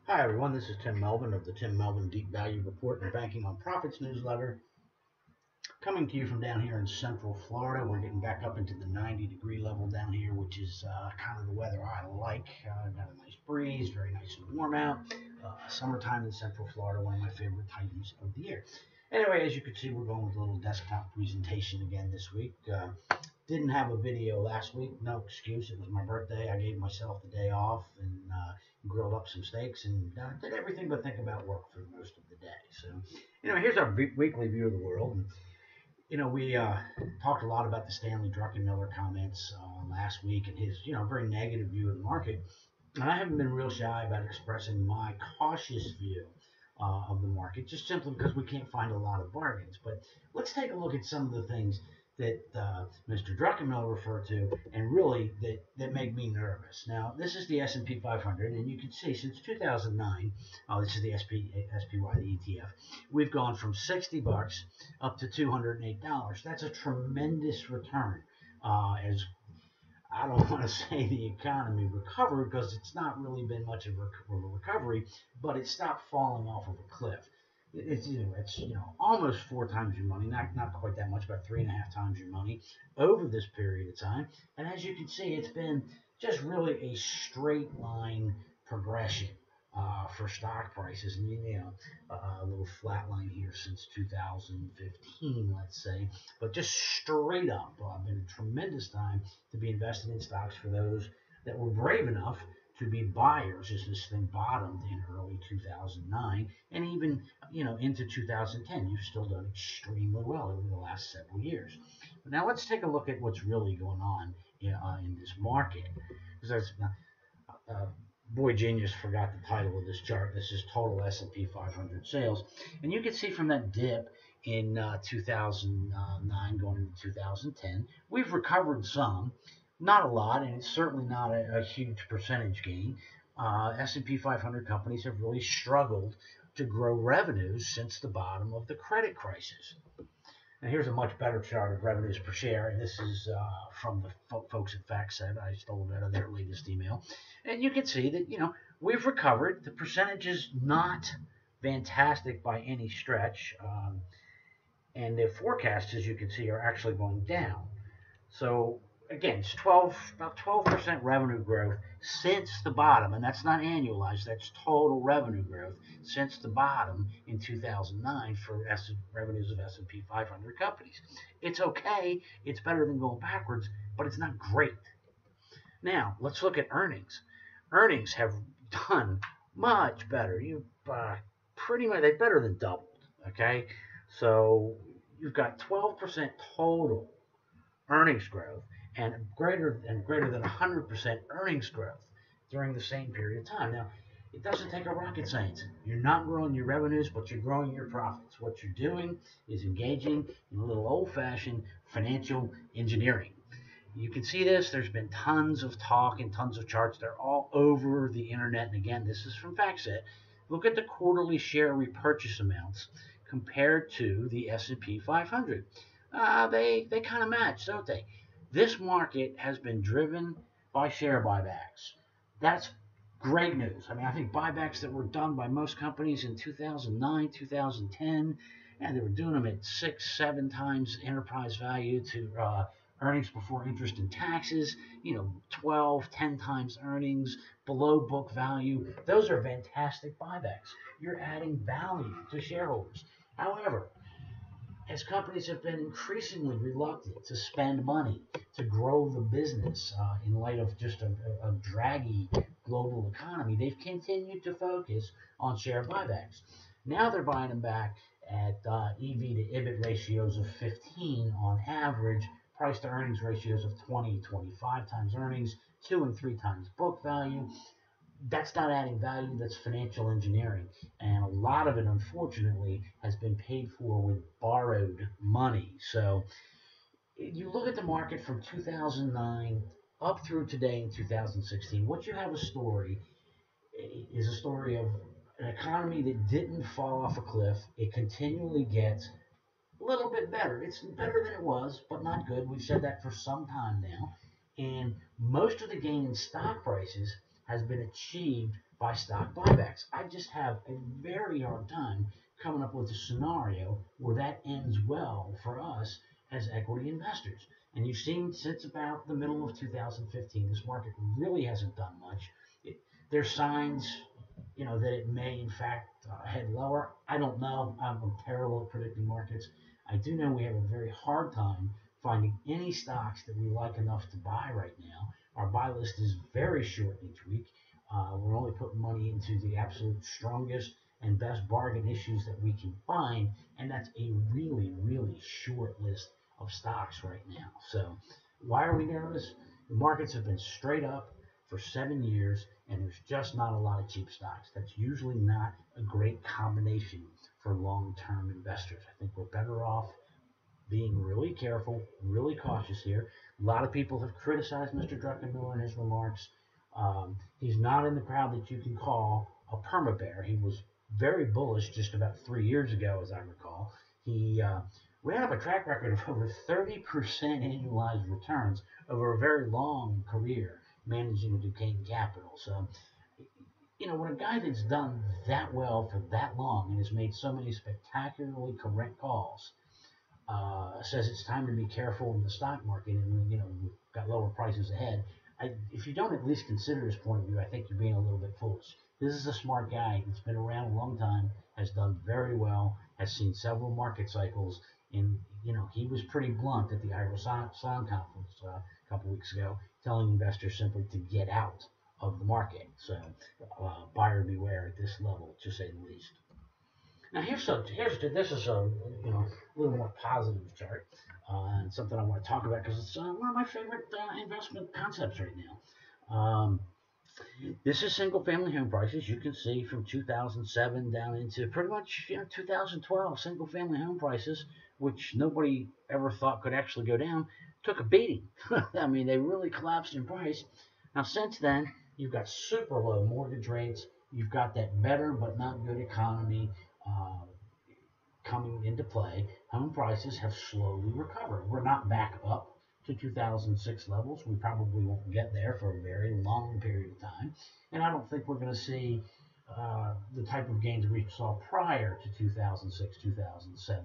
Hi, everyone. This is Tim Melvin of the Tim Melvin Deep Value Report and Banking on Profits newsletter. Coming to you from down here in Central Florida. We're getting back up into the 90-degree level down here, which is kind of the weather I like. Got a nice breeze, very nice and warm out. Summertime in Central Florida, one of my favorite times of the year. Anyway, as you can see, we're going with a little desktop presentation again this week. Didn't have a video last week. No excuse. It was my birthday. I gave myself the day off and grilled up some steaks and did everything but think about work for most of the day. So, here's our weekly view of the world. And, we talked a lot about the Stanley Druckenmiller comments last week and his, very negative view of the market. And I haven't been real shy about expressing my cautious view of the market, just simply because we can't find a lot of bargains. But let's take a look at some of the things that Mr. Druckenmiller referred to, and really that make me nervous. Now, this is the S&P 500, and you can see since 2009, this is the SPY, the ETF, we've gone from $60 up to $208. That's a tremendous return. As I don't want to say the economy recovered because it's not really been much of a recovery, but it stopped falling off of a cliff. It's almost 4 times your money, not quite that much, about 3.5 times your money over this period of time. And as you can see, it's been just really a straight line progression for stock prices. And a little flat line here since 2015, let's say, but just straight up. Been a tremendous time to be invested in stocks for those that were brave enough to be buyers as this thing bottomed in early 2009 and even into 2010. You've still done extremely well over the last several years. But now let's take a look at what's really going on in this market. Because Boy Genius forgot the title of this chart. This is total S&P 500 sales. And you can see from that dip in 2009 going into 2010, we've recovered some. Not a lot, and it's certainly not a huge percentage gain. S&P 500 companies have really struggled to grow revenues since the bottom of the credit crisis. And here's a much better chart of revenues per share, and this is from the folks at FactSet. I stole it out of their latest email. And you can see that, we've recovered. The percentage is not fantastic by any stretch, and the forecasts, as you can see, are actually going down. So again, it's about 12% revenue growth since the bottom, and that's not annualized, that's total revenue growth since the bottom in 2009 for revenues of S&P 500 companies. It's okay, it's better than going backwards, but it's not great. Now, let's look at earnings. Earnings have done much better. Pretty much, they've better than doubled, okay? So you've got 12% total earnings growth and greater than 100% earnings growth during the same period of time. Now, it doesn't take a rocket science. You're not growing your revenues, but you're growing your profits. What you're doing is engaging in a little old-fashioned financial engineering. You can see this. There's been tons of talk and tons of charts. They're all over the internet. And again, this is from FactSet. Look at the quarterly share repurchase amounts compared to the S&P 500. They kind of match, don't they? This market has been driven by share buybacks. That's great news. I mean, I think buybacks that were done by most companies in 2009, 2010, and they were doing them at 6, 7 times enterprise value to earnings before interest and taxes, 12, 10 times earnings, below book value. Those are fantastic buybacks. You're adding value to shareholders. However, as companies have been increasingly reluctant to spend money to grow the business in light of just a draggy global economy, they've continued to focus on share buybacks. Now they're buying them back at EV to EBIT ratios of 15 on average, price to earnings ratios of 20, 25 times earnings, 2 and 3 times book value. That's not adding value, that's financial engineering. And a lot of it, unfortunately, has been paid for with borrowed money. So you look at the market from 2009 up through today in 2016, what you have is a story of an economy that didn't fall off a cliff. It continually gets a little bit better. It's better than it was, but not good. We've said that for some time now. And most of the gain in stock prices has been achieved by stock buybacks. I just have a very hard time coming up with a scenario where that ends well for us as equity investors. And you've seen since about the middle of 2015, this market really hasn't done much. It, there's signs, that it may in fact head lower. I don't know. I'm terrible at predicting markets. I do know we have a very hard time finding any stocks that we like enough to buy right now. Our buy list is very short each week. We're only putting money into the absolute strongest and best bargain issues that we can find, and that's a really, really short list of stocks right now. So why are we nervous? The markets have been straight up for 7 years, and there's just not a lot of cheap stocks. That's usually not a great combination for long-term investors. I think we're better off being really careful, really cautious here. A lot of people have criticized Mr. Druckenmiller in his remarks. He's not in the crowd that you can call a perma bear. He was very bullish just about 3 years ago, as I recall. He ran up a track record of over 30% annualized returns over a very long career managing Duquesne Capital. So, when a guy that's done that well for that long and has made so many spectacularly correct calls says it's time to be careful in the stock market, and we've got lower prices ahead. If you don't at least consider his point of view, I think you're being a little bit foolish. This is a smart guy. He's been around a long time, has done very well, has seen several market cycles, and he was pretty blunt at the Ira Sound conference a couple weeks ago, telling investors simply to get out of the market. So buyer beware at this level, to say the least. Now this is a little more positive chart, and something I want to talk about because it's one of my favorite investment concepts right now. This is single-family home prices. You can see from 2007 down into pretty much 2012, single-family home prices, which nobody ever thought could actually go down, took a beating. I mean, they really collapsed in price. Now, since then, you've got super low mortgage rates. You've got that better but not good economy coming into play. Home prices have slowly recovered. We're not back up to 2006 levels. We probably won't get there for a very long period of time. And I don't think we're going to see the type of gains we saw prior to 2006, 2007.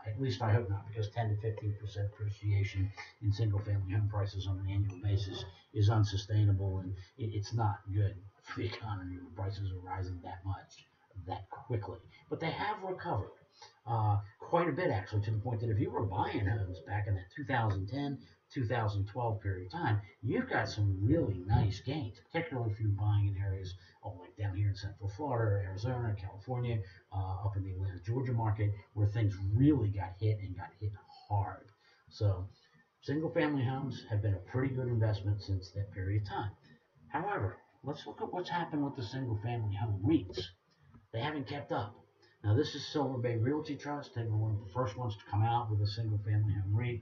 At least I hope not, because 10 to 15% appreciation in single-family home prices on an annual basis is unsustainable, and it's not good for the economy when prices are rising that much, that quickly. But they have recovered quite a bit, actually, to the point that if you were buying homes back in that 2010, 2012 period of time, you've got some really nice gains, particularly if you're buying in areas like down here in Central Florida, Arizona, California, up in the Atlanta, Georgia market, where things really got hit and got hit hard. So single-family homes have been a pretty good investment since that period of time. However, let's look at what's happened with the single-family home REITs. They haven't kept up. Now, this is Silver Bay Realty Trust. They were one of the first ones to come out with a single-family home REIT.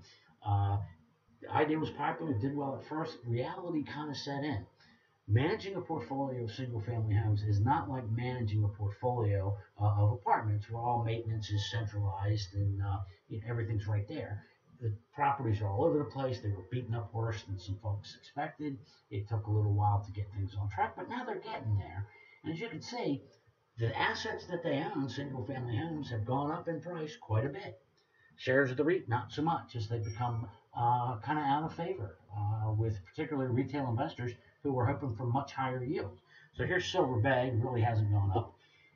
The idea was popular, did well at first. Reality kind of set in. Managing a portfolio of single-family homes is not like managing a portfolio of apartments where all maintenance is centralized and everything's right there. The properties are all over the place. They were beaten up worse than some folks expected. It took a little while to get things on track, but now they're getting there. And as you can see, the assets that they own, single-family homes, have gone up in price quite a bit. Shares of the REIT, not so much, as they become kind of out of favor with particularly retail investors who were hoping for much higher yields. So here's Silver Bay, really hasn't gone up.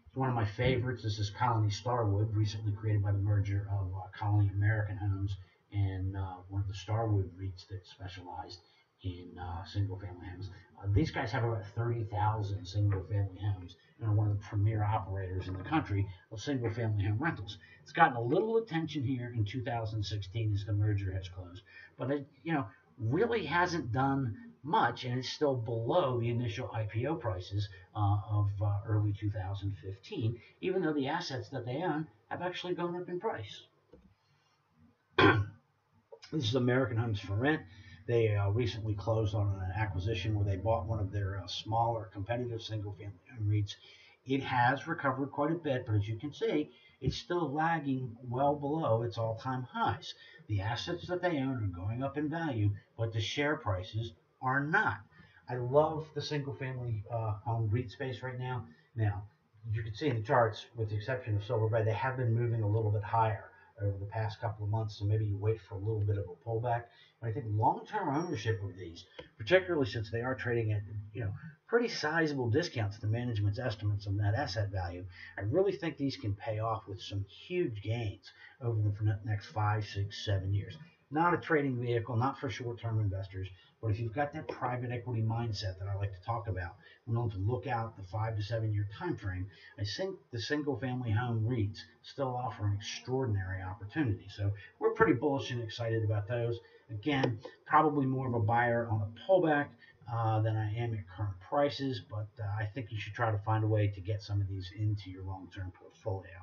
It's one of my favorites. This is Colony Starwood, recently created by the merger of Colony American Homes and one of the Starwood REITs that specialized in single-family homes. These guys have about 30,000 single-family homes and are one of the premier operators in the country of single-family home rentals. It's gotten a little attention here in 2016 as the merger has closed, but it really hasn't done much, and it's still below the initial IPO prices of early 2015, even though the assets that they own have actually gone up in price. This is American Homes for Rent. They recently closed on an acquisition where they bought one of their smaller competitive single-family home REITs. It has recovered quite a bit, but as you can see, it's still lagging well below its all-time highs. The assets that they own are going up in value, but the share prices are not. I love the single family home REIT space right now. Now, you can see in the charts, with the exception of Silver Bay, they have been moving a little bit higher over the past couple of months, so maybe you wait for a little bit of a pullback. But I think long-term ownership of these, particularly since they are trading at pretty sizable discounts to management's estimates of net asset value, I really think these can pay off with some huge gains over the next 5, 6, 7 years. Not a trading vehicle, not for short-term investors, but if you've got that private equity mindset that I like to talk about, willing to look out the 5 to 7 year time frame, I think the single family home REITs still offer an extraordinary opportunity. So we're pretty bullish and excited about those. Again, probably more of a buyer on a pullback than I am at current prices, but I think you should try to find a way to get some of these into your long-term portfolio.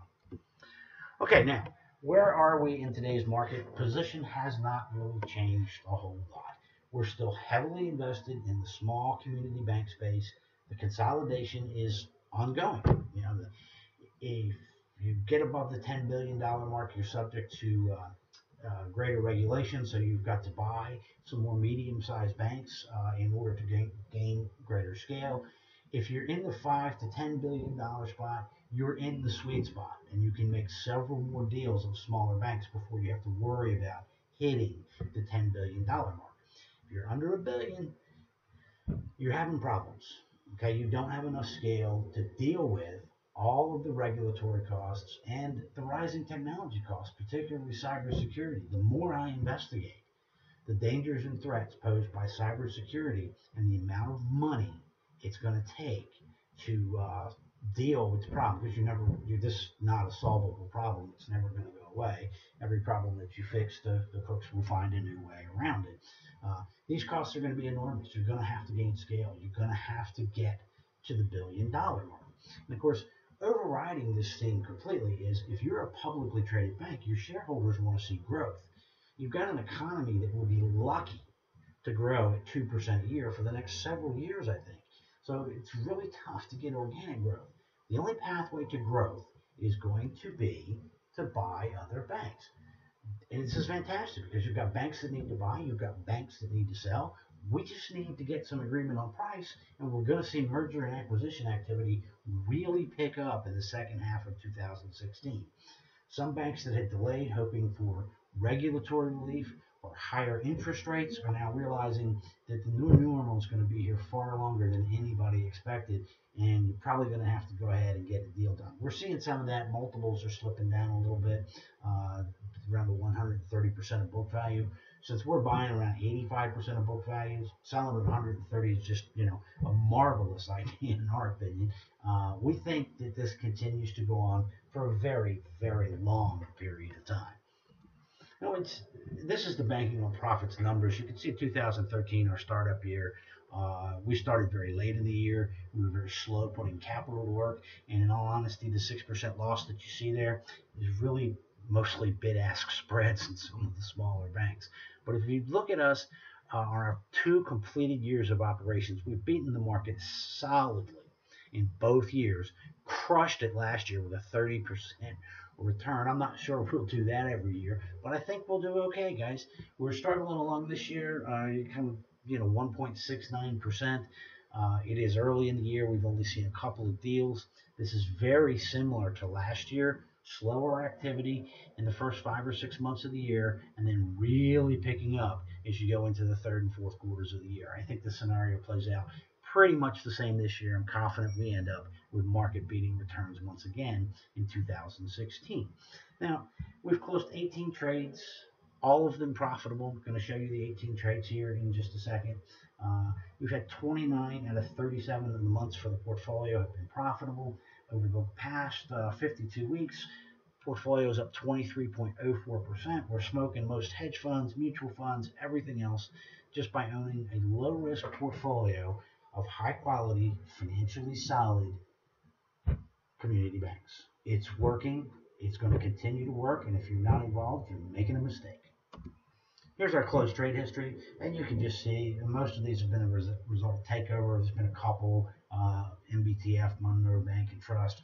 Okay, now, where are we in today's market? Position has not really changed a whole lot. We're still heavily invested in the small community bank space. The consolidation is ongoing. If you get above the $10 billion mark, you're subject to greater regulation, so you've got to buy some more medium-sized banks in order to gain greater scale. If you're in the $5 to $10 billion spot, you're in the sweet spot, and you can make several more deals of smaller banks before you have to worry about hitting the $10 billion mark. If you're under $1 billion, you're having problems. Okay, you don't have enough scale to deal with all of the regulatory costs and the rising technology costs, particularly cybersecurity. The more I investigate the dangers and threats posed by cybersecurity and the amount of money it's going to take to deal with the problem, because you're just not a solvable problem. It's never going to go away. Every problem that you fix, the cooks will find a new way around it. These costs are going to be enormous. You're going to have to gain scale. You're going to have to get to the $1 billion mark. And of course, overriding this thing completely is if you're a publicly traded bank, your shareholders want to see growth. You've got an economy that will be lucky to grow at 2% a year for the next several years, I think. So it's really tough to get organic growth. The only pathway to growth is going to be to buy other banks. And this is fantastic because you've got banks that need to buy, you've got banks that need to sell. We just need to get some agreement on price, and we're going to see merger and acquisition activity really pick up in the second half of 2016. Some banks that had delayed, hoping for regulatory relief or higher interest rates, are now realizing that the new normal is going to be here far longer than anybody expected, and you're probably going to have to go ahead and get a deal done. We're seeing some of that. Multiples are slipping down a little bit, around the 130% of book value. Since we're buying around 85% of book values, selling at 130 is just, a marvelous idea in our opinion. We think that this continues to go on for a very, very long period of time. Now, this is the banking on profits numbers. You can see 2013, our startup year. We started very late in the year. We were very slow putting capital to work. And in all honesty, the 6% loss that you see there is really mostly bid-ask spreads in some of the smaller banks. But if you look at us on our 2 completed years of operations, we've beaten the market solidly in both years, crushed it last year with a 30% return. I'm not sure we'll do that every year, but I think we'll do okay, guys. We're struggling along this year, 1.69%. It is early in the year. We've only seen a couple of deals. This is very similar to last year. Slower activity in the first 5 or 6 months of the year, and then really picking up as you go into the 3rd and 4th quarters of the year. I think the scenario plays out pretty much the same this year. I'm confident we end up with market-beating returns once again in 2016. Now, we've closed 18 trades, all of them profitable. I'm going to show you the 18 trades here in just a second. We've had 29 out of 37 of the months for the portfolio have been profitable. Over the past 52 weeks, portfolio is up 23.04%. We're smoking most hedge funds, mutual funds, everything else, just by owning a low-risk portfolio of high-quality, financially solid community banks. It's working. It's going to continue to work, and if you're not involved, you're making a mistake. Here's our closed trade history, and you can just see most of these have been a result of takeover. There's been a couple, MBTF, Monroe Bank and Trust.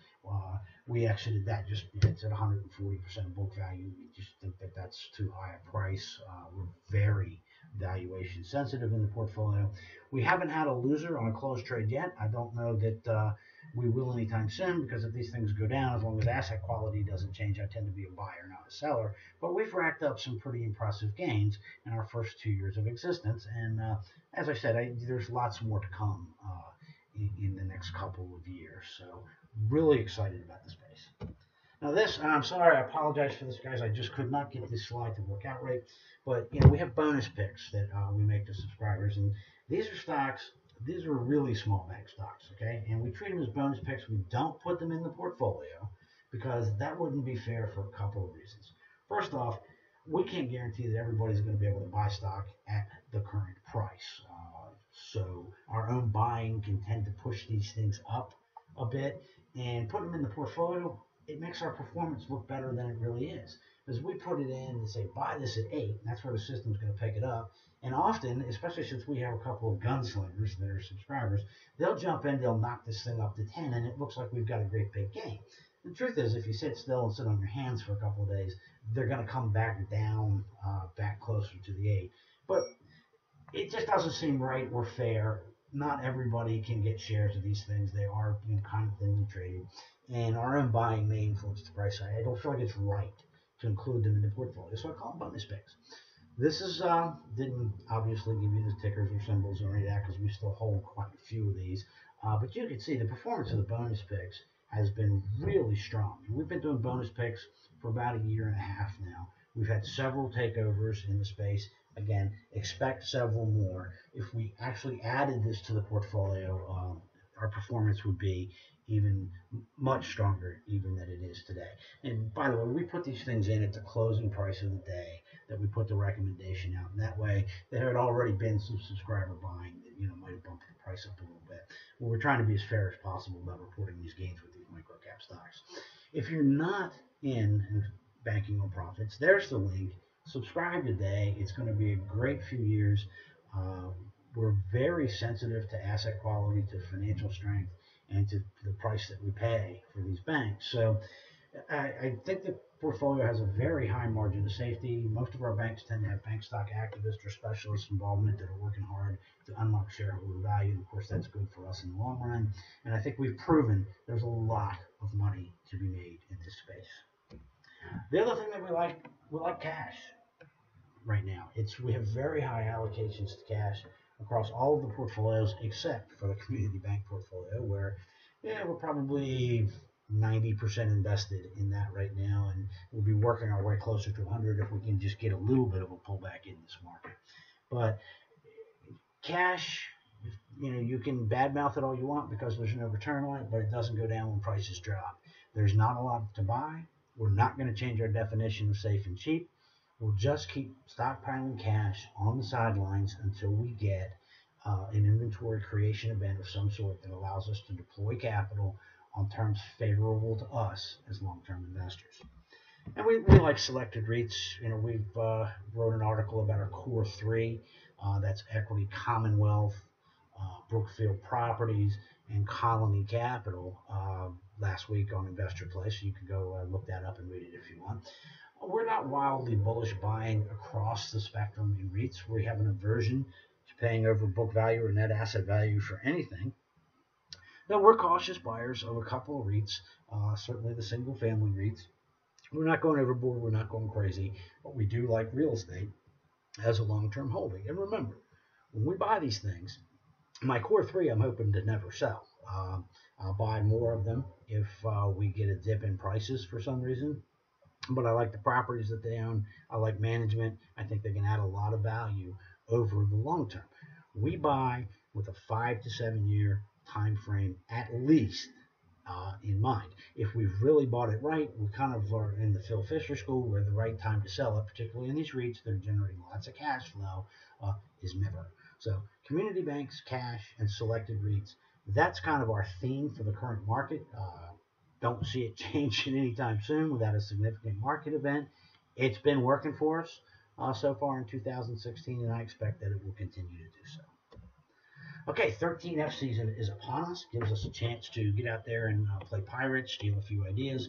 We exited that just it's at 140% book value. We just think that that's too high a price. We're very, valuation sensitive in the portfolio. We haven't had a loser on a closed trade yet. I don't know that we will anytime soon, because if these things go down, as long as asset quality doesn't change, I tend to be a buyer, not a seller. But we've racked up some pretty impressive gains in our first 2 years of existence. And as I said, there's lots more to come in the next couple of years. So really excited about the space. Now this, I'm sorry, I apologize for this, guys. I just could not get this slide to work out right. But we have bonus picks that we make to subscribers, and these are stocks. These are really small bank stocks, okay? And we treat them as bonus picks. We don't put them in the portfolio because that wouldn't be fair for a couple of reasons. First off, we can't guarantee that everybody's going to be able to buy stock at the current price. So our own buying can tend to push these things up a bit, and putting them in the portfolio, it makes our performance look better than it really is. Because we put it in and say, buy this at 8, and that's where the system's going to pick it up. And often, especially since we have a couple of gunslingers that are subscribers, they'll jump in, they'll knock this thing up to 10, and it looks like we've got a great big gain. The truth is, if you sit still and sit on your hands for a couple of days, they're going to come back down, back closer to the 8. But it just doesn't seem right or fair. Not everybody can get shares of these things. They are kind of thinly traded. And our own buying may influence the price. I don't feel like it's right to include them in the portfolio, so I call them bonus picks. This is didn't obviously give you the tickers or symbols or any of that because we still hold quite a few of these. But you can see the performance of the bonus picks has been really strong. And we've been doing bonus picks for about a year and a half now. We've had several takeovers in the space. Again, expect several more. If we actually added this to the portfolio, our performance would be even much stronger even than it is today. And by the way, we put these things in at the closing price of the day that we put the recommendation out. And that way, there had already been some subscriber buying that might have bumped the price up a little bit. Well, we're trying to be as fair as possible about reporting these gains with these microcap stocks. If you're not in banking on profits, there's the link. Subscribe today. It's going to be a great few years. We're very sensitive to asset quality, to financial strength, and to the price that we pay for these banks. So I think the portfolio has a very high margin of safety. Most of our banks tend to have bank stock activists or specialist involvement that are working hard to unlock shareholder value. And of course, that's good for us in the long run. And I think we've proven there's a lot of money to be made in this space. The other thing that we like cash right now. We have very high allocations to cash across all of the portfolios except for the community bank portfolio, where we're probably 90% invested in that right now, and we'll be working our way closer to 100 if we can just get a little bit of a pullback in this market. But cash, you can badmouth it all you want because there's no return on it, but it doesn't go down when prices drop. There's not a lot to buy. We're not going to change our definition of safe and cheap. We'll just keep stockpiling cash on the sidelines until we get an inventory creation event of some sort that allows us to deploy capital on terms favorable to us as long-term investors. And we like selected REITs. We've wrote an article about our core 3. That's Equity Commonwealth, Brookfield Properties, and Colony Capital last week on Investor Place. So you can go look that up and read it if you want. We're not wildly bullish buying across the spectrum in REITs. We have an aversion to paying over book value or net asset value for anything. Now, we're cautious buyers of a couple of REITs, certainly the single-family REITs. We're not going overboard. We're not going crazy. But we do like real estate as a long-term holding. And remember, when we buy these things, my core 3 I'm hoping to never sell. I'll buy more of them if we get a dip in prices for some reason. But I like the properties that they own. I like management. I think they can add a lot of value over the long term. We buy with a 5 to 7 year time frame at least in mind. If we've really bought it right, we kind of are in the Phil Fisher school where the right time to sell it, particularly in these REITs that are generating lots of cash flow, is never. So community banks, cash, and selected REITs, that's kind of our theme for the current market. Don't see it changing anytime soon without a significant market event. It's been working for us so far in 2016, and I expect that it will continue to do so. Okay, 13F season is upon us. Gives us a chance to get out there and play pirates, steal a few ideas.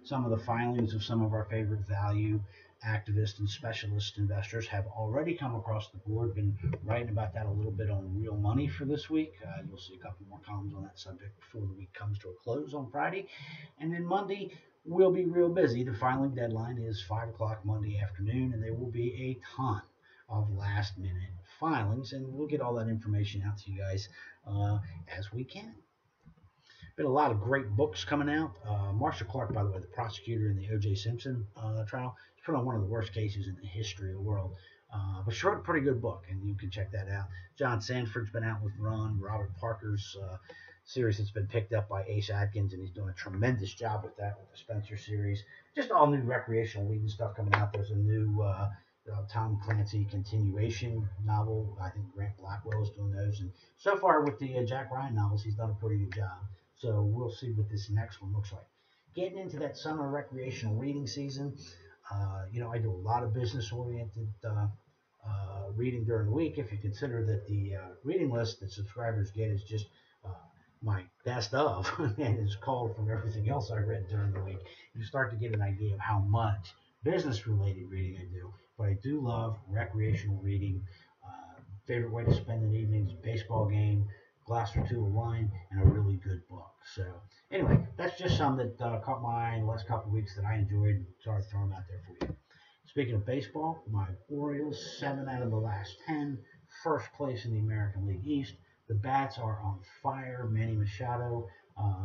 Some of the filings of some of our favorite value activist and specialist investors have already come across the board. Been writing about that a little bit on Real Money for this week. You'll see a couple more columns on that subject before the week comes to a close on Friday. And then Monday, we'll be real busy. The filing deadline is 5 o'clock Monday afternoon, and there will be a ton of last-minute filings, and we'll get all that information out to you guys as we can. Been a lot of great books coming out. Marcia Clark, by the way, the prosecutor in the O.J. Simpson trial, is put on one of the worst cases in the history of the world. But she wrote a pretty good book, and you can check that out. John Sanford's been out with Ron. Robert Parker's series that's been picked up by Ace Atkins, and he's doing a tremendous job with that, with the Spencer series. Just all new recreational reading stuff coming out. There's a new Tom Clancy continuation novel. I think Grant Blackwell is doing those. And so far with the Jack Ryan novels, he's done a pretty good job. So we'll see what this next one looks like. Getting into that summer recreational reading season, I do a lot of business-oriented reading during the week. If you consider that the reading list that subscribers get is just my best of, and is called from everything else I read during the week, you start to get an idea of how much business-related reading I do. But I do love recreational reading. Favorite way to spend an evening is a baseball game, glass or two of wine, and a really good book. So anyway, that's just some that caught my eye in the last couple of weeks that I enjoyed. Sorry to throw them out there for you. Speaking of baseball, my Orioles, 7 out of the last 10, first place in the American League East. The bats are on fire. Manny Machado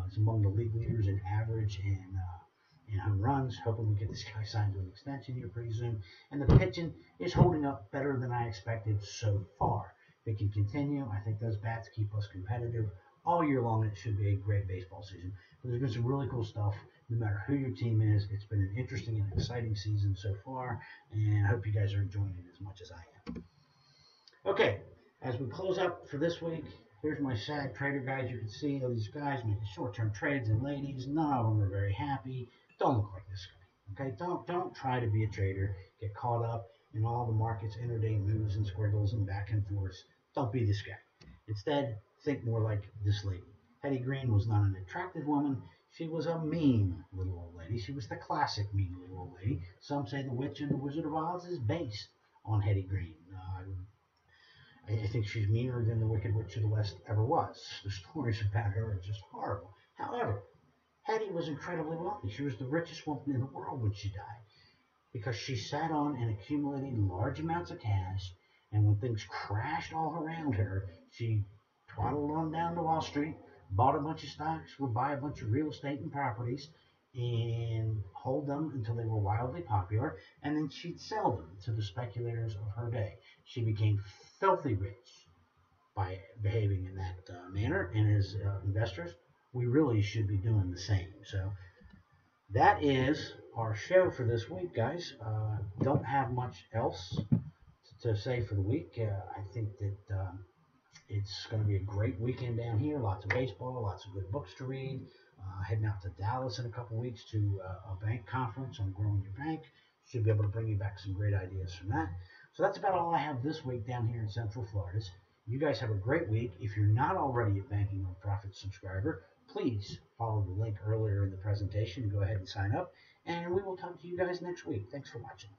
is among the league leaders in average and home runs. Hoping we get this guy signed to an extension here pretty soon. And the pitching is holding up better than I expected so far. If it can continue, I think those bats keep us competitive all year long. It should be a great baseball season. But there's been some really cool stuff. No matter who your team is, it's been an interesting and exciting season so far, and I hope you guys are enjoying it as much as I am. Okay, as we close up for this week, here's my sad trader guys. You can see all these guys making short-term trades, and ladies, none of them are very happy. Don't look like this guy. Okay, don't try to be a trader. Get caught up in all the market's intraday moves and squiggles and back and forth. Don't be this guy. Instead, think more like this lady. Hetty Green was not an attractive woman. She was a mean little old lady. She was the classic mean little old lady. Some say The Witch and the Wizard of Oz is based on Hetty Green. I think she's meaner than the Wicked Witch of the West ever was. The stories about her are just horrible. However, Hetty was incredibly wealthy. She was the richest woman in the world when she died because she sat on and accumulated large amounts of cash, and when things crashed all around her, she twaddled on down to Wall Street, bought a bunch of stocks, would buy a bunch of real estate and properties, and hold them until they were wildly popular, and then she'd sell them to the speculators of her day. She became filthy rich by behaving in that manner, and as investors, we really should be doing the same. So that is our show for this week, guys. Don't have much else to say for the week. I think that it's going to be a great weekend down here. Lots of baseball, lots of good books to read. Heading out to Dallas in a couple weeks to a bank conference on growing your bank. Should be able to bring you back some great ideas from that. So that's about all I have this week down here in Central Florida. You guys have a great week. If you're not already a Banking on Profit subscriber, please follow the link earlier in the presentation and go ahead and sign up. And we will talk to you guys next week. Thanks for watching.